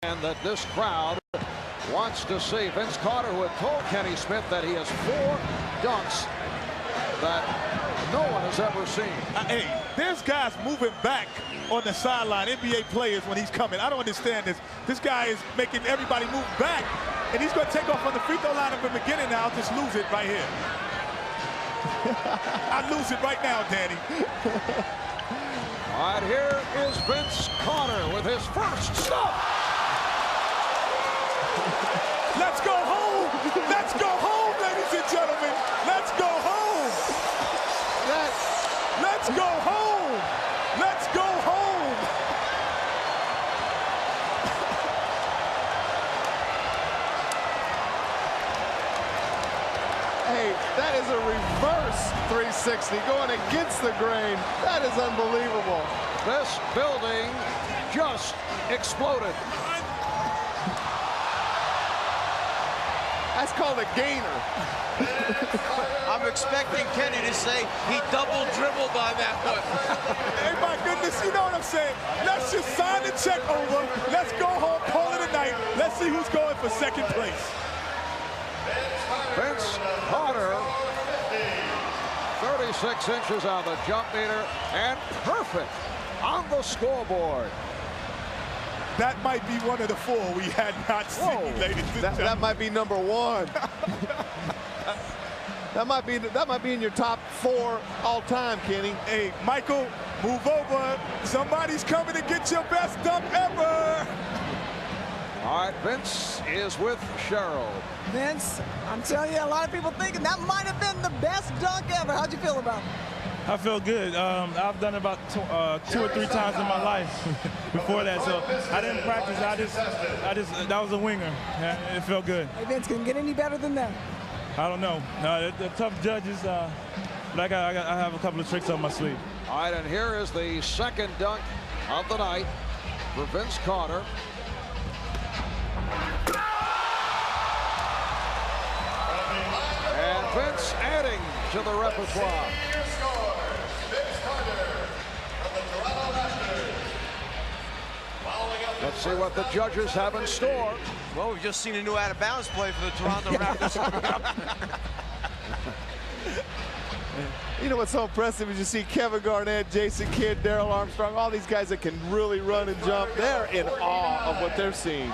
that this crowd wants to see. Vince Carter, who had told Kenny Smith that he has 4 dunks that no one has ever seen. Hey, there's guys moving back on the sideline, NBA players, when he's coming. I don't understand this. This guy is making everybody move back, and he's going to take off on the free throw line at the beginning now. I'll just lose it right here. I lose it right now, Danny. All right, here is Vince Carter with his first stop. Let's go home. Let's go home, ladies and gentlemen. Let's go home. Let's go home. Let's go home. Hey, that is a reverse 360 going against the grain. That is unbelievable. This building just exploded. That's called a gainer. I'm expecting Kenny to say he double dribbled on that one. Hey, my goodness, you know what I'm saying? Let's just sign the check over. Let's go home, call it a night. Let's see who's going for second place. Vince Carter, 36 inches on the jump meter, and perfect on the scoreboard. That might be one of the 4 we had not seen, ladies and gentlemen. That might be number 1. that might be in your top 4 all time, Kenny. Hey, Michael, move over. Somebody's coming to get your best dunk ever. All right, Vince is with Cheryl. Vince, I'm telling you, a lot of people thinking that might have been the best dunk ever. How'd you feel about it? I feel good. I've done it about 2 or 3 times in my life before that, so I didn't practice. I just that was a winger. It felt good. Hey, Vince, can it get any better than that? I don't know. They're tough judges, but I have a couple of tricks on my sleeve. All right, and here is the second dunk of the night for Vince Carter. And Vince adding to the repertoire. Let's see what the judges have in store. Well, we've just seen a new out-of-bounds play for the Toronto Raptors. You know what's so impressive is you see Kevin Garnett, Jason Kidd, Darrell Armstrong, all these guys that can really run and jump. They're in awe of what they're seeing.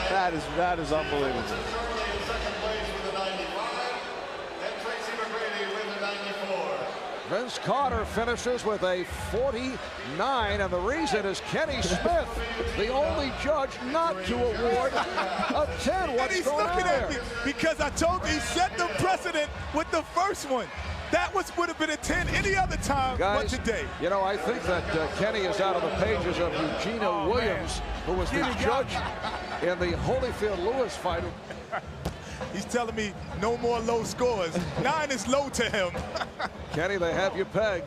That is unbelievable. Vince Carter finishes with a 49, and the reason is Kenny Smith, the only judge not to award a 10. What's And he's going looking on at me there? because I told you he set the precedent with the first one. That would have been a 10 any other time but Guys, today. you know, I think that Kenny is out of the pages of Eugenia Williams, who was the judge in the Holyfield-Lewis fight. He's telling me no more low scores. 9 is low to him. Kenny, they have you pegged.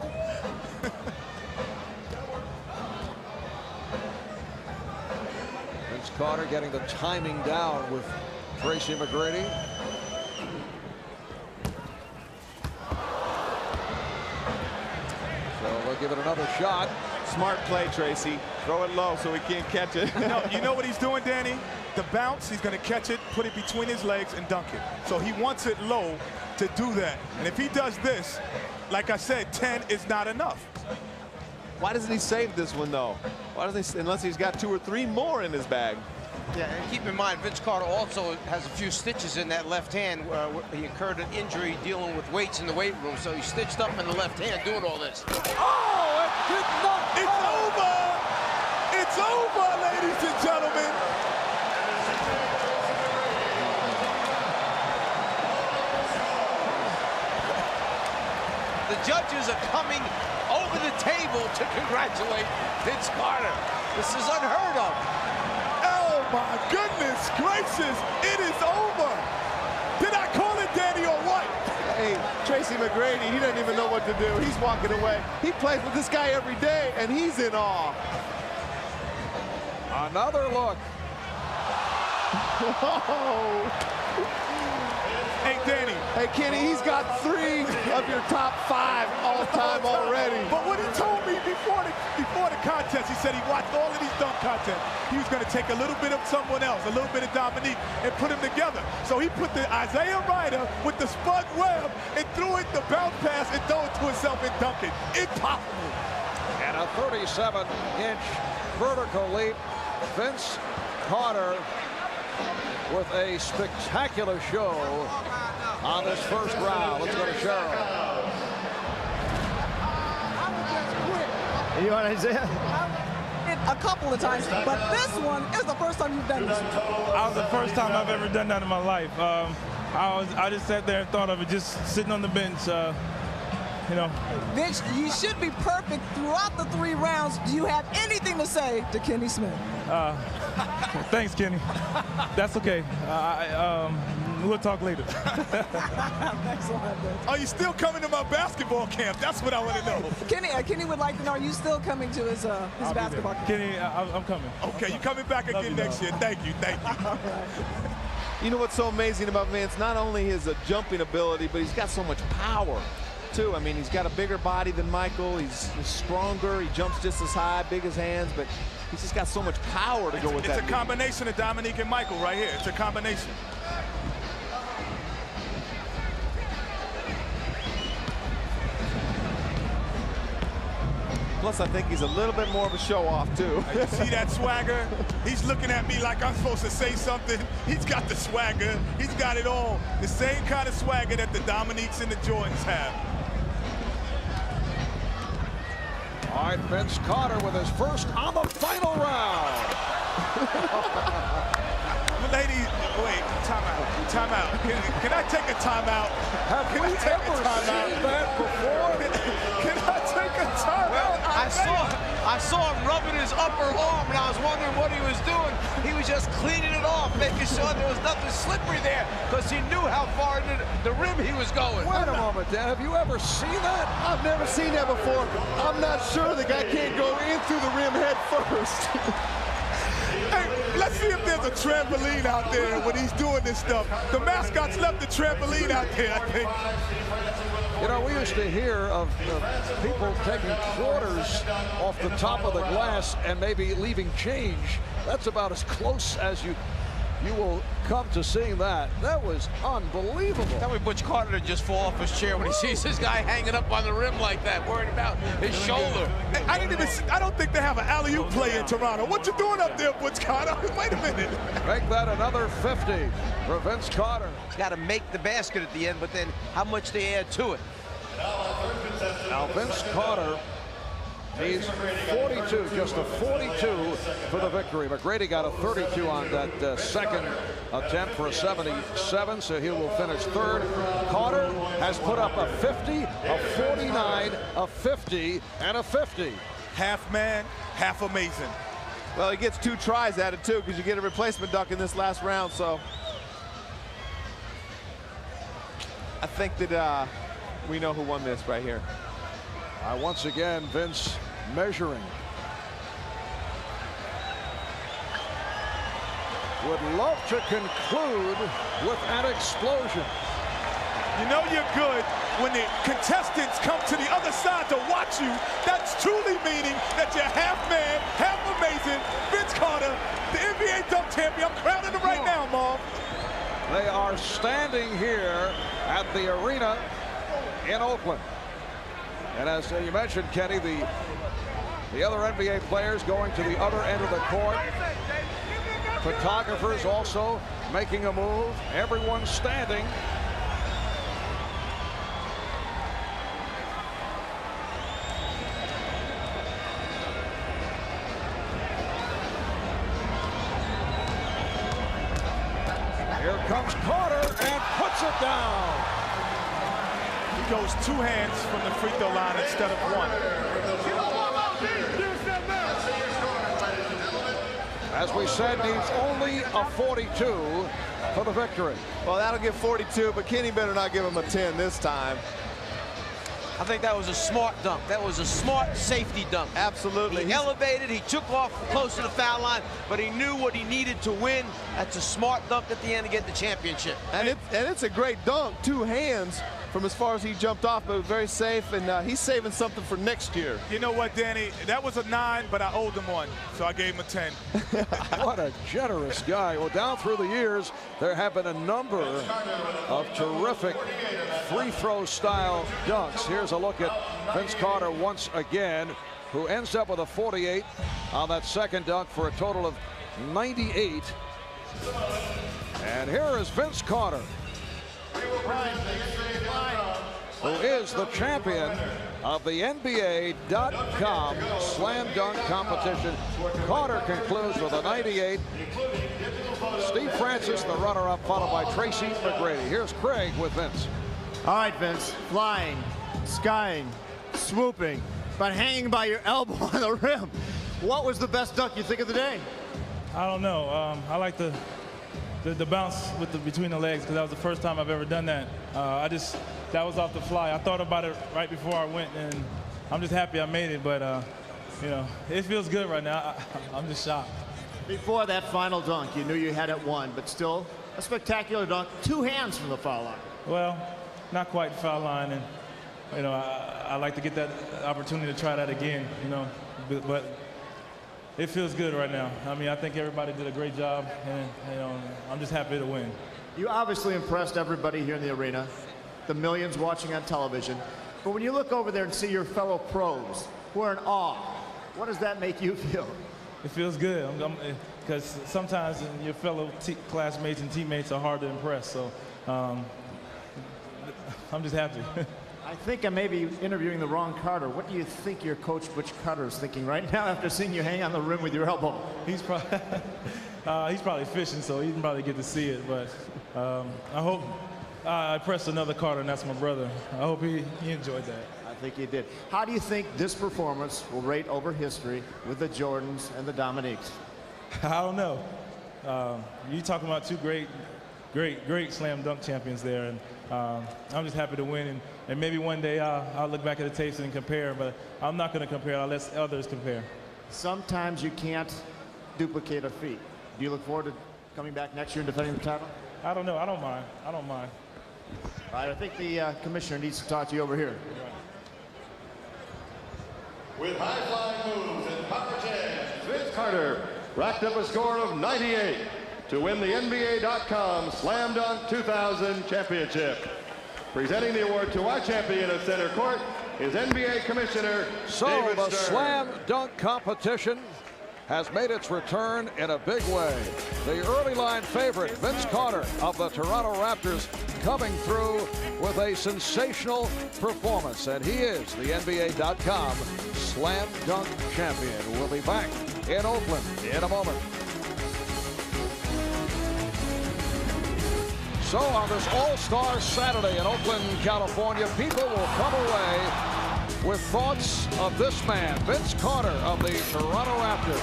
Vince Carter getting the timing down with Tracy McGrady. So they'll give it another shot. Smart play, Tracy. Throw it low so he can't catch it. You know what he's doing, Danny? The bounce, he's going to catch it, put it between his legs, and dunk it. So he wants it low to do that. And if he does this, like I said, 10 is not enough. Why doesn't he save this one, though? Why doesn't he, unless he's got 2 or 3 more in his bag? Yeah, and keep in mind, Vince Carter also has a few stitches in that left hand. He incurred an injury dealing with weights in the weight room, so he's stitched up in the left hand doing all this. Oh, it did not. It's over! It's over, ladies and gentlemen! The judges are coming over the table to congratulate Vince Carter. This is unheard of. Oh, my goodness gracious, it is over. Did I call it, Danny, or what? Hey, Tracy McGrady, he doesn't even know what to do. He's walking away. He plays with this guy every day, and he's in awe. Another look. Whoa. Hey, Danny. Hey, Kenny, he's got 3 of your top 5 all-time already. But what he told me before the contest, he said he watched all of these dunk contests. He was going to take a little bit of someone else, a little bit of Dominique, and put them together. So he put the Isaiah Ryder with the Spud Webb and threw it the bounce pass and throw it to himself and dunk it. Impossible. And a 37-inch vertical leap. Vince Carter with a spectacular show on this first round. Let's go to Cheryl. You want Isaiah? A couple of times, but this one is the first time you've done this. That was the first time I've ever done that in my life. I just sat there and thought of it, just sitting on the bench. You know. Vince, you should be perfect throughout the 3 rounds. Do you have anything to say to Kenny Smith? Thanks, Kenny. That's okay. We'll talk later. Thanks a lot, Vince. Are you still coming to my basketball camp? That's what I want to know. Kenny would like to know, are you still coming to his basketball camp? Kenny, I'm coming. Okay, you coming back again next year. Thank you. All right. You know what's so amazing about Vince? Not only his jumping ability, but he's got so much power, too. I mean, he's got a bigger body than Michael. He's stronger. He jumps just as high, big as hands, but he's just got so much power to go with that. It's a combination of Dominique and Michael right here. It's a combination. Plus, I think he's a little bit more of a show-off, too. You see that swagger? He's looking at me like I'm supposed to say something. He's got the swagger. He's got it all. The same kind of swagger that the Dominiques and the Jordans have. All right, Vince Carter with his first on the final round. Ladies, wait, timeout, timeout. Can I take a timeout? Have we ever seen that before? Can I take a timeout? Well, I saw him rubbing his upper arm, and I was wondering what he was doing. He was just cleaning it off, making sure there was nothing slippery there, because he knew how far into the rim he was going. Wait a moment, Dan. Have you ever seen that? I've never seen that before. I'm not sure the guy can't go in through the rim head first. Hey, let's see if there's a trampoline out there when he's doing this stuff. The mascots left the trampoline out there, I think. You know, we used to hear of people taking quarters off the top of the glass and maybe leaving change. That's about as close as you will come to seeing that. That was unbelievable. Tell me Butch Carter to just fall off his chair when he sees this guy hanging up on the rim like that, worried about his shoulder. Hey, I don't think they have an alley-oop play in Toronto. What you doing up there, Butch Carter? Wait a minute. Make that another 50 for Vince Carter. He's got to make the basket at the end, but then how much they add to it. Now Vince Carter, he's 42, just a 42 for the victory. McGrady got a 32 on that second attempt for a 77, so he will finish third. Carter has put up a 50, a 49, a 50, and a 50. Half man, half amazing. Well, he gets 2 tries at it, too, because you get a replacement dunk in this last round, so I think that we know who won this right here. Once again, Vince measuring. Would love to conclude with an explosion. You know you're good when the contestants come to the other side to watch you. That's truly meaning that you're half man, half amazing. Vince Carter, the NBA dunk champion. I'm crowning him right now, Mom. They are standing here at the arena in Oakland. And as you mentioned, Kenny, the other NBA players going to the other end of the court. Photographers also making a move. Everyone standing. Here comes Carter and puts it down. He goes 2 hands from the free throw line instead of 1. As we said, needs only a 42 for the victory. Well, that'll give 42, but Kenny better not give him a 10 this time. I think that was a smart dunk. That was a smart safety dunk. Absolutely. He elevated, he took off close to the foul line, but he knew what he needed to win. That's a smart dunk at the end to get the championship. And it's a great dunk, 2 hands from as far as he jumped off, but very safe, and he's saving something for next year. You know what, Danny? That was a 9, but I owed him 1, so I gave him a 10. What a generous guy. Well, down through the years, there have been a number of terrific free throw style dunks. Here's a look at Vince Carter once again, who ends up with a 48 on that second dunk for a total of 98. And here is Vince Carter, who is the champion of the NBA.com slam dunk competition. Carter concludes with a 98. Steve Francis, the runner-up, followed by Tracy McGrady. Here's Craig with Vince. All right, Vince, flying, skying, swooping, but hanging by your elbow on the rim. What was the best dunk you think of the day? I don't know. I like the bounce with between the legs, because that was the first time I've ever done that. That was off the fly. I thought about it right before I went, and I'm just happy I made it. But you know, it feels good right now. I'm just shocked. Before that final dunk, you knew you had it won, but still a spectacular dunk. 2 hands from the foul line. Well, not quite the foul line, and you know, I like to get that opportunity to try that again. You know, but it feels good right now. I mean, I think everybody did a great job, and you know, I'm just happy to win. You obviously impressed everybody here in the arena, the millions watching on television. But when you look over there and see your fellow pros who are in awe, what does that make you feel? It feels good, because sometimes your fellow classmates and teammates are hard to impress. So I'm just happy. I think I may be interviewing the wrong Carter. What do you think your coach, Butch Carter, is thinking right now after seeing you hang on the rim with your elbow? He's probably fishing, so he didn't probably get to see it. But I hope I pressed another Carter, and that's my brother. I hope he enjoyed that. I think he did. How do you think this performance will rate over history with the Jordans and the Dominiques? I don't know. You're talking about 2 great slam dunk champions there, and I'm just happy to win. And maybe one day I'll look back at the tapes and compare, but I'm not going to compare. I'll let others compare. Sometimes you can't duplicate a feat. Do you look forward to coming back next year and defending the title? I don't know. I don't mind. I don't mind. All right, I think the commissioner needs to talk to you over here. With high-flying moves and power jams, Vince Carter racked up a score of 98 to win the NBA.com Slam Dunk 2000 championship. Presenting the award to our champion at center court is NBA Commissioner David the Stern. slam dunk competition has made its return in a big way. The early line favorite, Vince Carter of the Toronto Raptors, coming through with a sensational performance, and he is the NBA.com slam dunk champion. We'll be back in Oakland in a moment. So on this All-Star Saturday in Oakland, California, people will come away with thoughts of this man, Vince Carter of the Toronto Raptors.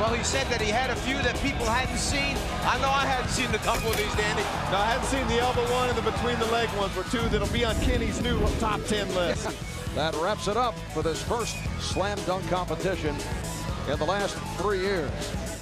Well, he said that he had a few that people hadn't seen. I know I hadn't seen a couple of these, Danny. No, I hadn't seen the elbow one and the between the leg ones were 2 that'll be on Kenny's new top 10 list. That wraps it up for this first slam dunk competition in the last 3 years.